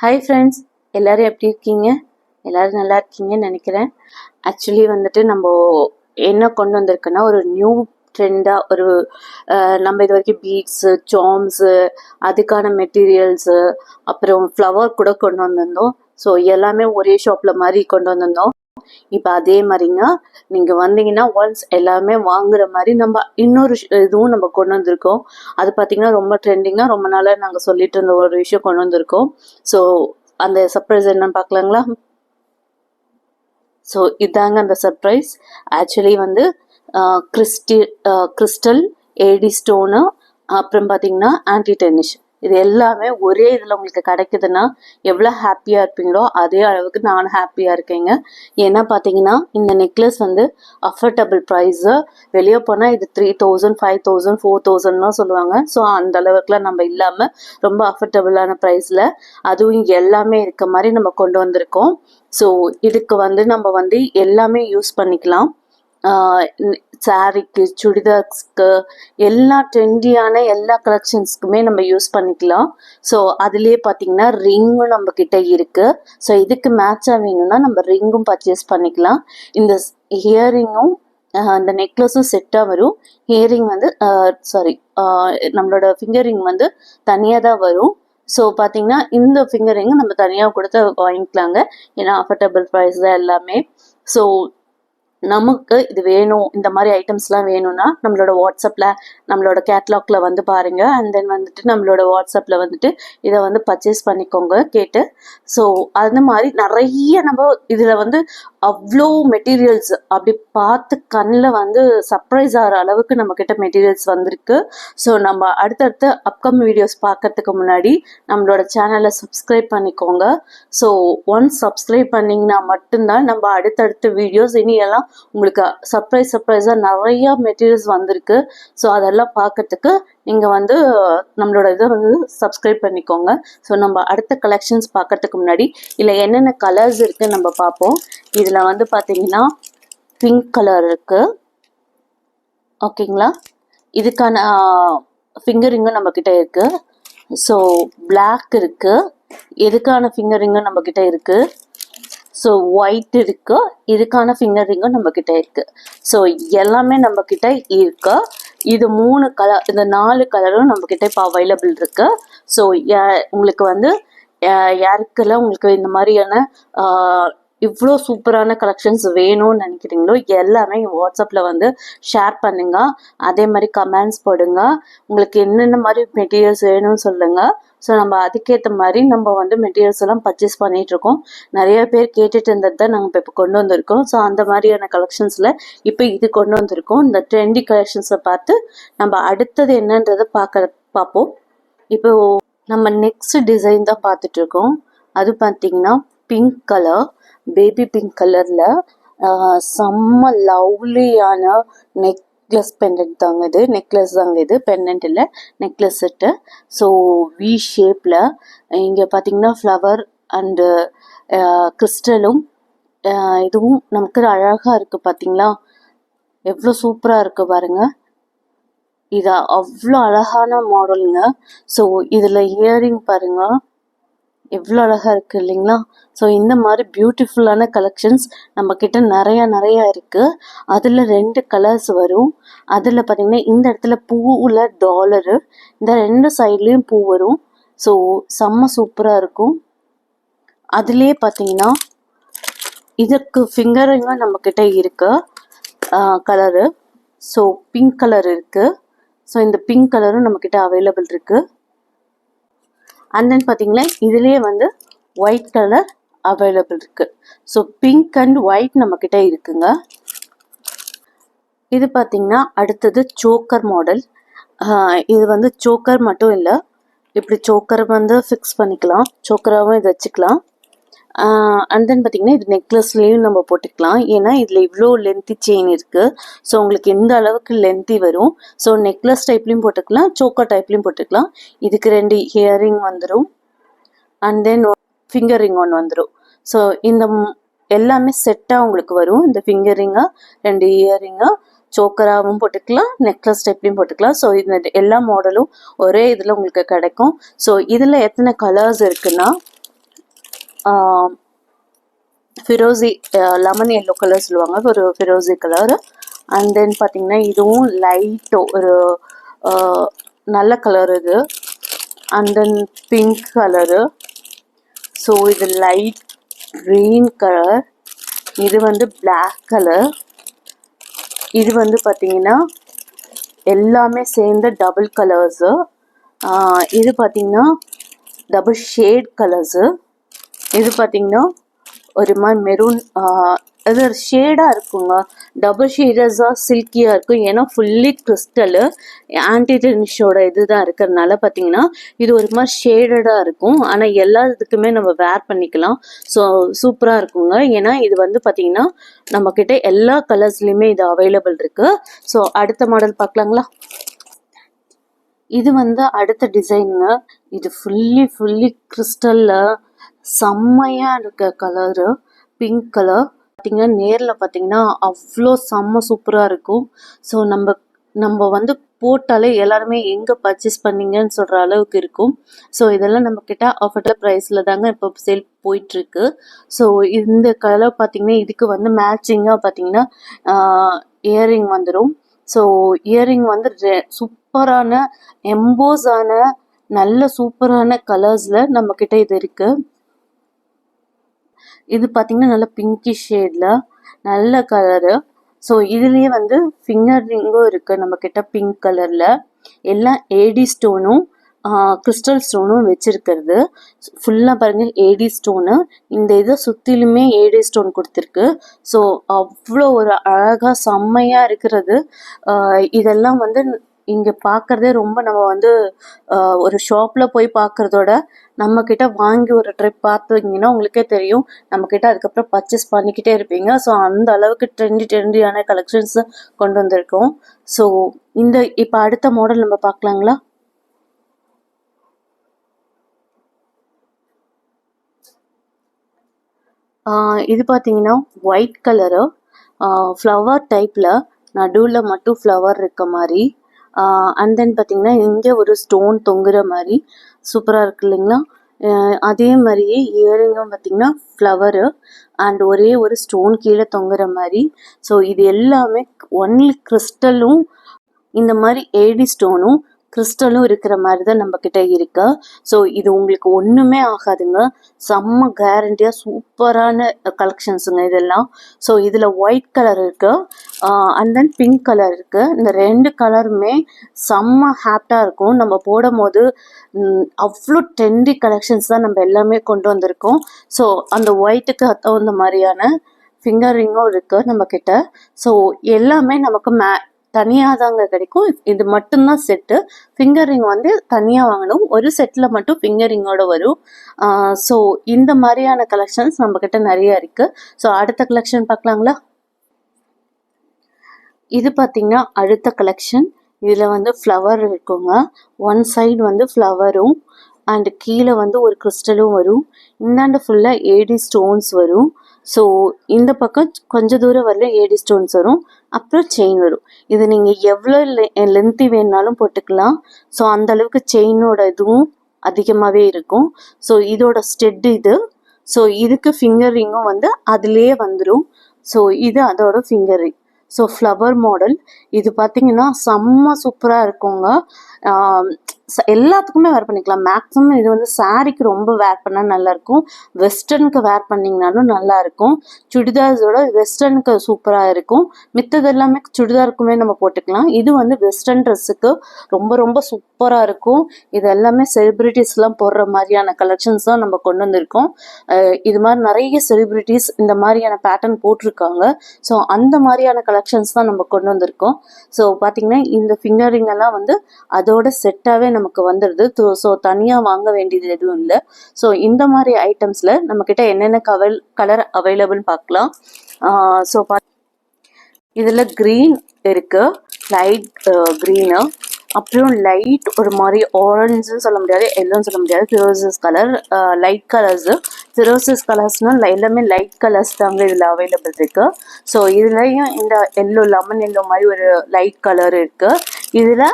Hi friends, எல்லோரும் எப்படி இருக்கீங்க? எல்லோரும் நல்லா இருக்கீங்கன்னு நினைக்கிறேன். ஆக்சுவலி வந்துட்டு நம்ம என்ன கொண்டு வந்திருக்குன்னா ஒரு நியூ ட்ரெண்டாக ஒரு நம்ம இது வரைக்கும் பீட்ஸு சாம்ஸு அதுக்கான மெட்டீரியல்ஸு அப்புறம் ஃப்ளவர் கூட கொண்டு வந்திருந்தோம். ஸோ எல்லாமே ஒரே ஷாப்பில் மாதிரி கொண்டு வந்திருந்தோம். இப்போ அதே மாதிரிங்க நீங்கள் வந்தீங்கன்னா ஒன்ஸ் எல்லாமே வாங்குற மாதிரி நம்ம இன்னொரு இதுவும் நம்ம கொண்டு வந்திருக்கோம். அது பார்த்தீங்கன்னா ரொம்ப ட்ரெண்டிங்காக ரொம்ப நாளாக நாங்கள் சொல்லிட்டு இருந்த ஒரு விஷயம் கொண்டு வந்திருக்கோம். ஸோ அந்த சர்ப்ரைஸ் என்னன்னு பார்க்கலாங்களா? ஸோ இதாங்க அந்த சர்ப்ரைஸ். ஆக்சுவலி வந்து கிறிஸ்டல் ஏடி ஸ்டோனு அப்புறம் பார்த்தீங்கன்னா ஆன்டி டென்னிஷ் இது எல்லாமே ஒரே இதில் உங்களுக்கு கிடைக்குதுன்னா எவ்வளோ ஹாப்பியாக இருப்பீங்களோ அதே அளவுக்கு நானும் ஹாப்பியாக இருக்கேங்க. ஏன்னா பார்த்தீங்கன்னா இந்த நெக்லஸ் வந்து அஃபோர்டபுள் ப்ரைஸு. வெளியே போனால் இது 3000 5000 4000 சொல்லுவாங்க. ஸோ அந்த அளவுக்குலாம் நம்ம இல்லாமல் ரொம்ப அஃபோர்டபுளான ப்ரைஸில் அதுவும் எல்லாமே இருக்க மாதிரி நம்ம கொண்டு வந்திருக்கோம். ஸோ இதுக்கு வந்து நம்ம வந்து எல்லாமே யூஸ் பண்ணிக்கலாம். சாரிக்கு சுடிதார்ஸ்க்கு எல்லா ட்ரெண்டியான எல்லா கலெக்ஷன்ஸ்க்குமே நம்ம யூஸ் பண்ணிக்கலாம். ஸோ அதுலேயே பார்த்தீங்கன்னா ரிங்கும் நம்ம கிட்ட இருக்கு. ஸோ இதுக்கு மேட்சாக வேணும்னா நம்ம ரிங்கும் பர்ச்சேஸ் பண்ணிக்கலாம். இந்த இயரிங்கும் அந்த நெக்லஸும் செட்டாக வரும். இயரிங் வந்து நம்மளோட ஃபிங்கர் ரிங் வந்து தனியாக தான் வரும். ஸோ பார்த்தீங்கன்னா இந்த ஃபிங்கர் ரிங் நம்ம தனியாக கொடுத்து வாங்கிக்கலாங்க. ஏன்னா அஃபோர்டபுள் ப்ரைஸ் தான் எல்லாமே. ஸோ நமக்கு இது வேணும், இந்த மாதிரி ஐட்டம்ஸ்லாம் வேணும்னா நம்மளோட வாட்ஸ்அப்பில் நம்மளோட கேட்லாக்ல வந்து பாருங்கள். அண்ட் தென் வந்துட்டு நம்மளோட வாட்ஸ்அப்பில் வந்துட்டு இதை வந்து பர்ச்சேஸ் பண்ணிக்கோங்க கேட்டு. ஸோ அந்த மாதிரி நிறைய நம்ம இதில் வந்து அவ்வளோ மெட்டீரியல்ஸ் அப்படி பார்த்து கண்ணில் வந்து சர்ப்ரைஸ் ஆகிற அளவுக்கு நம்மக்கிட்ட மெட்டீரியல்ஸ் வந்திருக்கு. ஸோ நம்ம அடுத்தடுத்த அப்கமிங் வீடியோஸ் பார்க்கறதுக்கு முன்னாடி நம்மளோட சேனலை சப்ஸ்கிரைப் பண்ணிக்கோங்க. ஸோ ஒன்ஸ் சப்ஸ்கிரைப் பண்ணிங்கன்னா மட்டும்தான் நம்ம அடுத்தடுத்த வீடியோஸ் இனியெல்லாம் உங்களுக்கு சர்ப்ரைஸாக நிறையா மெட்டீரியல்ஸ் வந்திருக்கு. ஸோ அதெல்லாம் பார்க்கறதுக்கு நீங்கள் வந்து நம்மளோட இதை வந்து சப்ஸ்கிரைப் பண்ணிக்கோங்க. ஸோ நம்ம அடுத்த கலெக்ஷன்ஸ் பார்க்கறதுக்கு முன்னாடி இல்லை என்னென்ன கலர்ஸ் இருக்குன்னு நம்ம பார்ப்போம். இதில் வந்து பார்த்தீங்கன்னா பிங்க் கலர் இருக்குது, ஓகேங்களா? இதுக்கான ஃபிங்கரிங்கும் நம்மக்கிட்ட இருக்குது. ஸோ பிளாக் இருக்குது, இதுக்கான ஃபிங்கரிங்கும் நம்மக்கிட்ட இருக்குது. ஸோ ஒயிட் இருக்குது, இதுக்கான ஃபிங்கர் ரிங்கும் நம்மக்கிட்ட இருக்குது. ஸோ எல்லாமே நம்மக்கிட்ட இருக்கு. இது 3 கலர், இந்த 4 கலரும் நம்மக்கிட்ட இப்போ அவைலபிள் இருக்குது. ஸோ உங்களுக்கு வந்து யாருக்கெல்லாம் உங்களுக்கு இந்த மாதிரியான இவ்வளோ சூப்பரான கலெக்ஷன்ஸ் வேணும்னு நினைக்கிறீங்களோ எல்லாமே வாட்ஸ்அப்பில் வந்து ஷேர் பண்ணுங்க. அதே மாதிரி கமெண்ட்ஸ் போடுங்க. உங்களுக்கு என்னென்ன மாதிரி மெட்டீரியல்ஸ் வேணும்னு சொல்லுங்கள். ஸோ நம்ம அதுக்கேற்ற மாதிரி நம்ம வந்து மெட்டீரியல்ஸ் எல்லாம் பர்ச்சேஸ் பண்ணிகிட்ருக்கோம். நிறைய பேர் கேட்டுட்டு இருந்தது தான் நாங்கள் இப்போ கொண்டு வந்திருக்கோம். ஸோ அந்த மாதிரியான கலெக்ஷன்ஸில் இப்போ இது கொண்டு வந்திருக்கோம். இந்த ட்ரெண்டி கலெக்ஷன்ஸை பார்த்து நம்ம அடுத்தது என்னன்றதை பார்ப்போம். இப்போ நம்ம நெக்ஸ்ட் டிசைன் தான் பார்த்துட்ருக்கோம். அது பார்த்திங்கன்னா பிங்க் கலர், பேபி பிங்க் கலரில் செம்ம லவ்லியான நெக்லஸ் பெண்டன்ட் தாங்க இது. நெக்லஸ் தாங்க இது, பெண்டன்ட் இல்லை, நெக்லஸ் செட்டு. ஸோ வி ஷேப்பில் இங்கே பார்த்தீங்கன்னா ஃப்ளவர் அண்டு கிறிஸ்டலும் இதுவும் நமக்கு அழகாக இருக்குது. பார்த்தீங்களா எவ்வளோ சூப்பராக இருக்குது பாருங்கள். இது அவ்வளோ அழகான மாடலுங்க. ஸோ இதில் இயரிங் பாருங்கள் எவ்வளோ அழகாக இருக்குது இல்லைங்களா? ஸோ இந்த மாதிரி பியூட்டிஃபுல்லான கலெக்ஷன்ஸ் நம்மக்கிட்ட நிறையா இருக்குது. அதில் 2 கலர்ஸ் வரும். அதில் பார்த்திங்கன்னா இந்த இடத்துல பூவில் டாலரு, இந்த 2 சைட்லேயும் பூ வரும். ஸோ செம்ம சூப்பராக இருக்கும். அதுலேயே பார்த்திங்கன்னா இதுக்கு ஃபிங்கரிங்கும் நம்மக்கிட்ட இருக்குது கலரு. ஸோ பிங்க் கலர் இருக்குது. ஸோ இந்த பிங்க் கலரும் நம்மக்கிட்ட அவைலபிள் இருக்குது. அண்ட் தென் பார்த்தீங்கன்னா இதுலேயே வந்து ஒயிட் கலர் அவைலபிள் இருக்குது. ஸோ பிங்க் அண்ட் ஒயிட் நம்மக்கிட்ட இருக்குங்க. இது பார்த்திங்கன்னா அடுத்தது சோக்கர் மாடல். இது வந்து சோக்கர் மட்டும் இல்லை, இப்படி சோக்கர் வந்து ஃபிக்ஸ் பண்ணிக்கலாம், சோக்கராகவும் இது வச்சுக்கலாம். அண்ட் தென் பார்த்திங்கன்னா இது நெக்லஸ்லேயும் நம்ம போட்டுக்கலாம். ஏன்னா இதில் இவ்வளோ லென்த்தி செயின் இருக்குது. ஸோ உங்களுக்கு எந்த அளவுக்கு லென்த்தி வரும். ஸோ நெக்லஸ் டைப்லேயும் போட்டுக்கலாம், சோக்கர் டைப்லேயும் போட்டுக்கலாம். இதுக்கு 2 இயரிங் வந்துடும். அண்ட் தென் ஃபிங்கர் ரிங் ஒன்று வந்துடும். ஸோ இந்த எல்லாமே செட்டாக உங்களுக்கு வரும். இந்த ஃபிங்கர் ரிங்கு, 2 இயரிங்கு, சோக்கராகவும் போட்டுக்கலாம், நெக்லஸ் டைப்லேயும் போட்டுக்கலாம். ஸோ இந்த எல்லா மாடலும் ஒரே இதில் உங்களுக்கு கிடைக்கும். ஸோ இதில் எத்தனை கலர்ஸ் இருக்குன்னா ஃபிரோசி லெமன் எல்லோ கலர் சொல்லுவாங்க, ஒரு ஃபிரோசி கலர். அண்ட் தென் பார்த்தீங்கன்னா இதுவும் லைட்டோ ஒரு நல்ல கலர் இது. And then pink colour. So இது லைட் க்ரீன் கலர். இது வந்து பிளாக் கலர். இது வந்து பார்த்தீங்கன்னா எல்லாமே சேர்ந்த டபுள் கலர்ஸு. இது பார்த்தீங்கன்னா டபுள் ஷேட் கலர்ஸு. இது பார்த்தீங்கன்னா ஒரு மாதிரி மெரூன், அது ஒரு ஷேடாக இருக்குங்க. டபுள் ஷேடஸாக சில்கியாக இருக்கும். ஏன்னா ஃபுல்லி கிறிஸ்டலு ஆன்டி டெனிஷோட இதுதான் இருக்கிறதுனால பார்த்தீங்கன்னா இது ஒரு மாதிரி ஷேடடாக இருக்கும். ஆனால் எல்லா இதுக்குமே நம்ம வேர் பண்ணிக்கலாம். ஸோ சூப்பராக இருக்குங்க. ஏன்னா இது வந்து பார்த்தீங்கன்னா நம்மக்கிட்ட எல்லா கலர்ஸ்லேயுமே இது அவைலபிள் இருக்குது. ஸோ அடுத்த மாடல் பார்க்கலாங்களா? இது வந்து அடுத்த டிசைனுங்க. இது ஃபுல்லி கிறிஸ்டலில் செம்மையாக இருக்க கலரு, பிங்க் கலர். பார்த்தீங்கன்னா நேரில் பார்த்தீங்கன்னா அவ்வளோ செம்ம சூப்பராக இருக்கும். ஸோ நம்ம வந்து போட்டாலே எல்லாருமே எங்கே பர்ச்சேஸ் பண்ணீங்கன்னு சொல்கிற அளவுக்கு இருக்கும். ஸோ இதெல்லாம் நம்மக்கிட்ட அஃபோர்டபுள் ப்ரைஸில் தாங்க இப்போ சேல் போயிட்டுருக்கு. ஸோ இந்த கலர் பார்த்தீங்கன்னா இதுக்கு வந்து மேட்சிங்காக பார்த்தீங்கன்னா இயரிங் வந்துடும். ஸோ இயரிங் வந்து சூப்பரான எம்போஸான நல்ல சூப்பரான கலர்ஸில் நம்மக்கிட்ட இது இருக்குது. இது பார்த்தீங்கன்னா நல்ல பிங்கிஷ் ஷேடில் நல்ல கலரு. ஸோ இதுலேயே வந்து ஃபிங்கர் ரிங்கும் இருக்குது நம்மக்கிட்ட பிங்க் கலரில். எல்லாம் ஏடி ஸ்டோனும் கிறிஸ்டல் ஸ்டோனும் வச்சுருக்கிறது. ஃபுல்லாக பாருங்கள் ஏடி ஸ்டோனு. இந்த இதை சுற்றிலுமே ஏடி ஸ்டோன் கொடுத்துருக்கு. ஸோ அவ்வளோ ஒரு அழகாக செம்மையாக இருக்கிறது. இதெல்லாம் வந்து இங்கே பார்க்குறதே ரொம்ப நம்ம வந்து ஒரு ஷாப்பில் போய் பார்க்குறதோட நம்மக்கிட்ட வாங்கி ஒரு ட்ரிப் பார்த்தீங்கன்னா உங்களுக்கே தெரியும். நம்மக்கிட்ட அதுக்கப்புறம் பர்ச்சேஸ் பண்ணிக்கிட்டே இருப்பீங்க. ஸோ அந்த அளவுக்கு ட்ரெண்டியான கலெக்ஷன்ஸ் கொண்டு வந்திருக்கோம். ஸோ இப்போ அடுத்த மாடல் நம்ம பார்க்கலாங்களா? இது பார்த்தீங்கன்னா ஒயிட் கலரு, ஃப்ளவர் டைப்பில் நடுவில் மட்டும் ஃப்ளவர் இருக்க மாதிரி. அண்ட் தென் பார்த்தீங்கன்னா இங்கே ஒரு ஸ்டோன் தொங்குற மாதிரி சூப்பராக இருக்கு இல்லைங்களா? அதே மாதிரியே இயரிங்கும் பார்த்தீங்கன்னா ஃப்ளவரு அண்ட் ஒரே ஒரு ஸ்டோன் கீழே தொங்குற மாதிரி. ஸோ இது எல்லாமே ஒன்லி கிறிஸ்டலும் இந்த மாதிரி ஏடி ஸ்டோனும் கிறிஸ்டலும் இருக்கிற மாதிரி தான் நம்மக்கிட்ட இருக்கு. ஸோ இது உங்களுக்கு ஒன்றுமே ஆகாதுங்க. செம்ம கேரண்டியாக சூப்பரான கலெக்ஷன்ஸுங்க இதெல்லாம். ஸோ இதில் ஒயிட் கலர் இருக்குது அண்ட் தென் பிங்க் கலர் இருக்குது. இந்த ரெண்டு கலருமே செம்ம ஹாப்டாக இருக்கும். நம்ம போடும் போது அவ்வளோ ட்ரெண்டி கலெக்ஷன்ஸ் தான் நம்ம எல்லாமே கொண்டு வந்திருக்கோம். ஸோ அந்த ஒயிட்டுக்கு தகுந்த மாதிரியான ஃபிங்கர் ரிங்கும் இருக்குது நம்மக்கிட்ட. ஸோ எல்லாமே நமக்கு தனியாக தாங்க கிடைக்கும். இது மட்டும்தான் செட்டு. ஃபிங்கர் ரிங் வந்து தனியாக வாங்கணும். ஒரு செட்டில் மட்டும் ஃபிங்கர் ரிங்கோட வரும். ஸோ இந்த மாதிரியான கலெக்ஷன்ஸ் நம்மக்கிட்ட நிறைய இருக்குது. ஸோ அடுத்த கலெக்ஷன் பார்க்கலாங்களா? இது பார்த்திங்கன்னா அடுத்த கலெக்ஷன். இதில் வந்து ஃப்ளவர் இருக்குங்க. ஒன் சைடு வந்து ஃப்ளவரும் அண்ட் கீழே வந்து ஒரு கிறிஸ்டலும் வரும். இந்தாண்ட ஃபுல்லாக ஏடி ஸ்டோன்ஸ் வரும். ஸோ இந்த பக்கம் கொஞ்சம் தூரம் வரல ஏடி ஸ்டோன்ஸ் வரும். அப்புறம் செயின் வரும். இது நீங்கள் எவ்வளோ லென்த்தி வேணுனாலும் போட்டுக்கலாம். ஸோ அந்தளவுக்கு செயினோட இதுவும் அதிகமாகவே இருக்கும். ஸோ இதோட ஸ்டெட் இது. ஸோ இதுக்கு ஃபிங்கர் ரிங்கும் வந்து அதுலேயே வந்துடும். ஸோ இது அதோட finger ring. So flower model இது பார்த்தீங்கன்னா செம்ம சூப்பராக இருக்குங்க. எல்லாத்துக்குமே வேர் பண்ணிக்கலாம். மேக்ஸிமம் இது வந்து சாரீக்கு ரொம்ப வேர் பண்ணால் நல்லாயிருக்கும். வெஸ்டர்னுக்கு வேர் பண்ணிங்கனாலும் நல்லாயிருக்கும். சுடிதார்ஸோட வெஸ்டர்னுக்கு சூப்பராக இருக்கும். மித்தது எல்லாமே சுடிதாருக்குமே நம்ம போட்டுக்கலாம். இது வந்து வெஸ்டர்ன் ட்ரெஸ்ஸுக்கு ரொம்ப சூப்பராக இருக்கும். இது எல்லாமே செலிப்ரிட்டிஸ்லாம் போடுற மாதிரியான கலெக்ஷன்ஸ் தான் நம்ம கொண்டு வந்திருக்கோம். இது மாதிரி நிறைய செலிப்ரிட்டிஸ் இந்த மாதிரியான பேட்டர்ன் போட்டிருக்காங்க. ஸோ அந்த மாதிரியான கலெக்ஷன்ஸ் தான் நம்ம கொண்டு வந்திருக்கோம். ஸோ பார்த்திங்கன்னா இந்த ஃபிங்கர் ரிங் எல்லாம் வந்து அதோட செட்டாகவே நமக்கு வந்துடுது. ஸோ தனியாக வாங்க வேண்டியது எதுவும் இல்லை. ஸோ இந்த மாதிரி ஐட்டம்ஸில் நம்மக்கிட்ட என்னென்ன கலர் அவைலபிள்னு பார்க்கலாம். ஸோ இதில் க்ரீன் இருக்குது, லைட் க்ரீனு, அப்புறம் லைட் ஒரு மாதிரி ஆரஞ்சுன்னு சொல்ல முடியாது, எல்லோன்னு சொல்ல முடியாது, ஃபிரோசஸ் கலர், லைட் கலர்ஸு. ஃபிரோசஸ் கலர்ஸ்னால் எல்லாமே லைட் கலர்ஸ் தாங்க இதில் அவைலபிள் இருக்குது. ஸோ இதுலேயும் இந்த எல்லோ லெமன் எல்லோ மாதிரி ஒரு லைட் கலர் இருக்குது. இதில்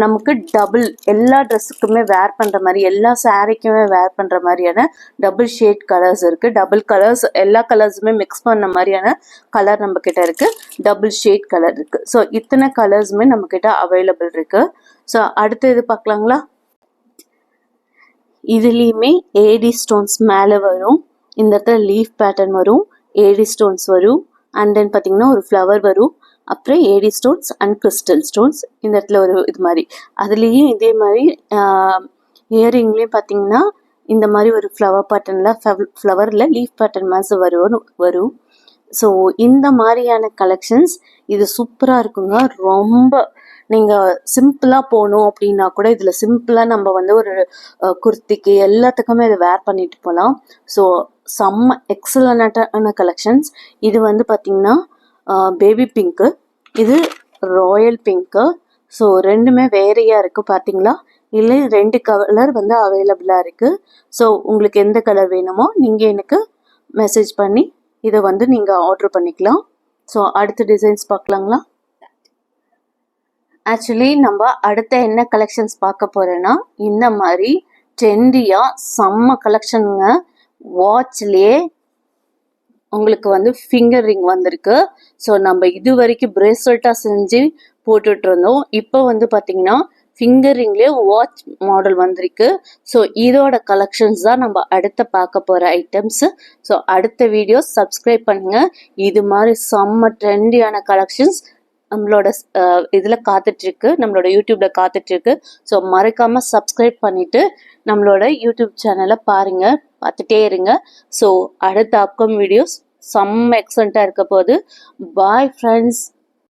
நமக்கு டபுள் எல்லா ட்ரெஸ்ஸுக்குமே வேர் பண்ணுற மாதிரி, எல்லா சாரீக்குமே வேர் பண்ணுற மாதிரியான டபுள் ஷேட் கலர்ஸ் இருக்குது. டபுள் கலர்ஸ், எல்லா கலர்ஸுமே மிக்ஸ் பண்ண மாதிரியான கலர் நம்மக்கிட்ட இருக்குது. டபுள் ஷேட் கலர் இருக்குது. ஸோ இத்தனை கலர்ஸுமே நம்மக்கிட்ட அவைலபிள் இருக்குது. ஸோ அடுத்து இது பார்க்கலாங்களா? இதுலேயுமே ஏடி ஸ்டோன்ஸ் மேலே வரும், இந்த இடத்துல லீஃப் பேட்டர்ன் வரும், ஏடி ஸ்டோன்ஸ் வரும், அண்ட் தென் பார்த்தீங்கன்னா ஒரு ஃப்ளவர் வரும், அப்புறம் ஏடி ஸ்டோன்ஸ் அண்ட் கிறிஸ்டல் ஸ்டோன்ஸ் இந்த இடத்துல ஒரு இது மாதிரி. அதுலேயும் இதே மாதிரி இயரிங்லேயும் பார்த்தீங்கன்னா இந்த மாதிரி ஒரு ஃப்ளவர் பேட்டர்னில் ஃப்ளவரில் லீஃப் பேட்டர்ன் மாதிரி வரும். ஸோ இந்த மாதிரியான கலெக்ஷன்ஸ் இது சூப்பராக இருக்குங்க. ரொம்ப நீங்கள் சிம்பிளாக போகணும் அப்படின்னா கூட இதில் சிம்பிளாக நம்ம வந்து ஒரு குர்த்திக்கு எல்லாத்துக்குமே இதை வேர் பண்ணிட்டு போகலாம். ஸோ செம்ம எக்ஸலண்ட்டான கலெக்ஷன்ஸ். இது வந்து பார்த்திங்கன்னா பேபி பிங்க்கு, இது ராயல் பிங்க்கு. ஸோ ரெண்டுமே வேறையாக இருக்குது பார்த்தீங்களா? இல்லை 2 கலர் வந்து அவைலபிளாக இருக்குது. ஸோ உங்களுக்கு எந்த கலர் வேணுமோ நீங்கள் எனக்கு மெசேஜ் பண்ணி இதை வந்து நீங்கள் ஆர்டர் பண்ணிக்கலாம். ஸோ அடுத்த டிசைன்ஸ் பார்க்கலாங்களா? ஆக்சுவலி நம்ம அடுத்த என்ன கலெக்ஷன்ஸ் பார்க்க போகிறோன்னா, இந்த மாதிரி ட்ரெண்டியாக செம்ம கலெக்ஷனுங்க. வாட்ச்லேயே உங்களுக்கு வந்து ஃபிங்கர் ரிங் வந்திருக்கு. ஸோ நம்ம இது வரைக்கும் பிரேஸ்லெட்டாக செஞ்சு போட்டுட்ருந்தோம். இப்போ வந்து பார்த்திங்கன்னா ஃபிங்கர் ரிங்லேயே வாட்ச் மாடல் வந்திருக்கு. ஸோ இதோட கலெக்ஷன்ஸ் தான் நம்ம அடுத்த பார்க்க போகிற ஐட்டம்ஸு. ஸோ அடுத்த வீடியோ சப்ஸ்கிரைப் பண்ணுங்கள். இது மாதிரி செம்ம ட்ரெண்டியான கலெக்ஷன்ஸ் நம்மளோட இதில் காத்துட்ருக்கு, நம்மளோட யூடியூப்பில் காத்துட்ருக்கு. ஸோ மறக்காமல் சப்ஸ்கிரைப் பண்ணிவிட்டு நம்மளோட யூடியூப் சேனலை பாருங்கள், பார்த்துட்டே இருங்க. ஸோ அடுத்த அப்கம் வீடியோஸ் செம்ம எக்ஸலண்ட்டாக இருக்க போகுது. Bye friends.